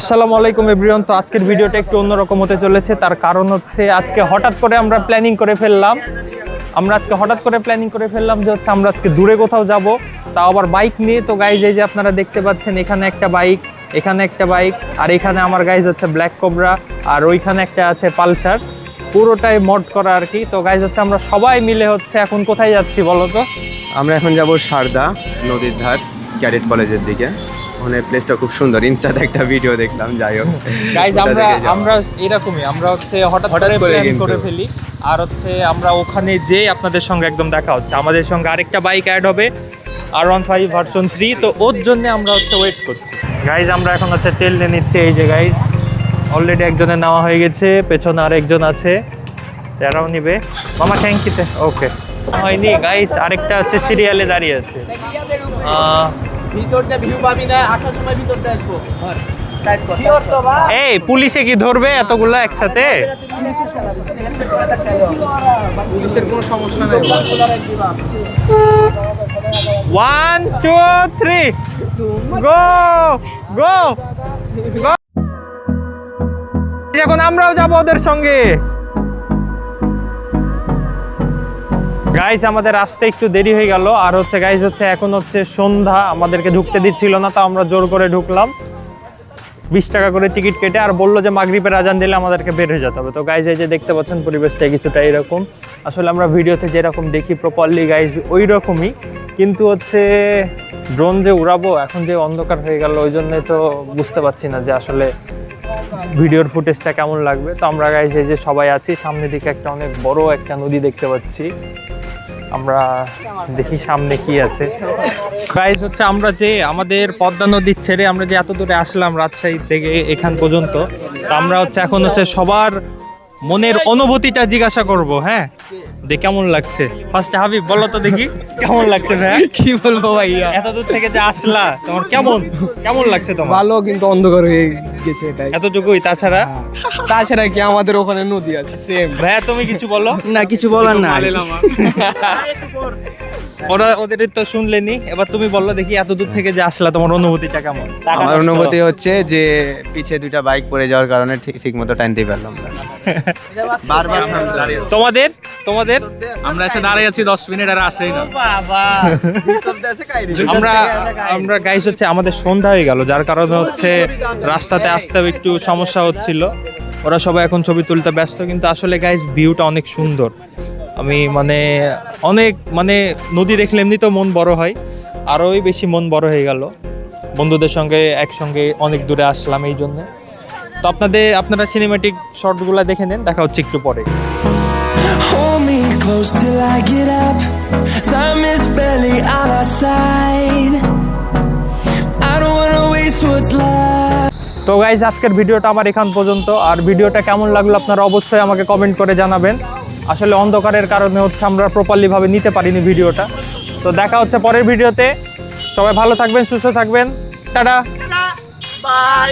আসসালামু আলাইকুম এভরিওয়ান। তো আজকের ভিডিওটা একটু অন্যরকম হতে চলেছে, তার কারণ হচ্ছে আজকে হঠাৎ করে আমরা প্ল্যানিং করে ফেললাম যে হচ্ছে আমরা আজকে দূরে কোথাও যাব, তাও আবার বাইক নিয়ে। তো গাইজ এই যে আপনারা দেখতে পাচ্ছেন এখানে একটা বাইক, এখানে একটা বাইক, আর এখানে আমার গাইজ হচ্ছে ব্ল্যাক কোবরা, আর ওইখানে একটা আছে পালসার, পুরোটাই মড করা আর কি। তো গাইজ হচ্ছে আমরা সবাই মিলে হচ্ছে এখন কোথায় যাচ্ছি বলো তো? আমরা এখন যাব সারদা নদীর ধার, ক্যাডেট কলেজের দিকে। ওখানে প্লেসটা খুব সুন্দর, ইনস্টাতে একটা ভিডিও দেখলাম। যাই হোক গাইজ আমরা এরকমই, আমরা হচ্ছে হঠাৎ করে প্ল্যান করে ফেলি, আর হচ্ছে আমরা ওখানে যে আপনাদের সঙ্গে একদম দেখা হচ্ছে। আমাদের সঙ্গে আরেকটা বাইক অ্যাড হবে, R15 ভার্সন 3, তো ওর জন্য আমরা হচ্ছে ওয়েট করছি। গাইজ আমরা এখন হচ্ছে তেল নিয়ে নিচ্ছি। এই যে গাইজ অলরেডি একজনের নেওয়া হয়ে গেছে, পেছনে আরেকজন আছে, যারাও নিবে। মামা ট্যাঙ্কিতে ওকে হয়নি গাইজ, আরেকটা হচ্ছে সিরিয়ালে দাঁড়িয়ে আছে। এই পুলিশে কি ধরবে এতগুলো একসাথে? পুলিশের কোনো সমস্যা নেই। 1 2 3 গো গো গো। এখন আমরাও যাবো ওদের সঙ্গে। গাইজ আমাদের আসতে একটু দেরি হয়ে গেল, আর হচ্ছে গাইজ হচ্ছে এখন হচ্ছে সন্ধ্যা, আমাদেরকে ঢুকতে দিচ্ছিল না, তো আমরা জোর করে ঢুকলাম 20 টাকা করে টিকিট কেটে, আর বললো যে মাগরিবের আজান দিলে আমাদেরকে বের হয়ে যেতে হবে। তো গাইজ এই যে দেখতে পাচ্ছেন পরিবেশটা কিছুটা এরকম, আসলে আমরা ভিডিওতে যেরকম দেখি প্রপারলি গাইজ ওই রকমই, কিন্তু হচ্ছে ড্রোন যে উড়াবো এখন যে অন্ধকার হয়ে গেল, ওই জন্যই তো বুঝতে পারছি না যে আসলে ভিডিওর ফুটেজটা কেমন লাগবে। তো আমরা গাইজ এই যে সবাই আছি, সামনের দিকে একটা অনেক বড় একটা নদী দেখতে পাচ্ছি, আমরা দেখি সামনে কি আছে। গাইজ হচ্ছে আমরা যে আমাদের পদ্মা নদী ছেড়ে আমরা যে এত দূরে আসলাম রাজশাহী থেকে এখান পর্যন্ত, তো আমরা হচ্ছে এখন হচ্ছে সবার মনের অনুভূতিটা জিজ্ঞাসা করব। হ্যাঁ, দেখ কেমন লাগছে? ফার্স্টে হাবিব বলো তো দেখি কেমন লাগছে ভাই? কি বলবো ভাইয়া, এত দূর থেকে যে আসলা, তোমার কেমন লাগছে তোমার? ভালো, কিন্তু অন্ধকার হয়ে গেছে এটাই, এতটুকুই। তাছাড়া কি আমাদের ওখানে নদী আছে সেম। ভাইয়া তুমি কিছু বলো। না, কিছু বলার না। ওদের তো শুনলেনি, এবার তুমি বললো দেখি এত দূর থেকে যে আসলা তোমার অনুভূতিটা কেমন? আমার অনুভূতি হচ্ছে যে পিছে দুইটা বাইক পড়ে যাওয়ার কারণে ঠিক মতো টানতে পারলাম না। বারবার তোমাদের আমরা এসে দাঁড়িয়ে আছি 10 মিনিট আর আসেই না। আমরা গাইস হচ্ছে আমাদের সন্ধ্যা হয়ে গেল, যার কারণে হচ্ছে রাস্তাতে আসতেও একটু সমস্যা হচ্ছিল। ওরা সবাই এখন ছবি তুলতে ব্যস্ত, কিন্তু আসলে গাইস ভিউটা অনেক সুন্দর। আমি অনেক নদী দেখলে এমনি তো মন বড় হয়, আরোই বেশি মন বড় হয়ে গেল। বন্ধুদের সঙ্গে একসঙ্গে অনেক দূরে আসলাম এই জন্য। তো আপনারা সিনেম্যাটিক শর্টগুলো দেখে নেন, দেখা হচ্ছে একটু পরে। তো গাইজ আজকের ভিডিওটা আমার এখান পর্যন্ত, আর ভিডিওটা কেমন লাগলো আপনারা অবশ্যই আমাকে কমেন্ট করে জানাবেন। আসলে অন্ধকারের কারণে হচ্ছে আমরা প্রপারলি ভাবে নিতে পারিনি ভিডিওটা। তো দেখা হচ্ছে পরের ভিডিওতে, সবাই ভালো থাকবেন, সুস্থ থাকবেন, টাটা বাই।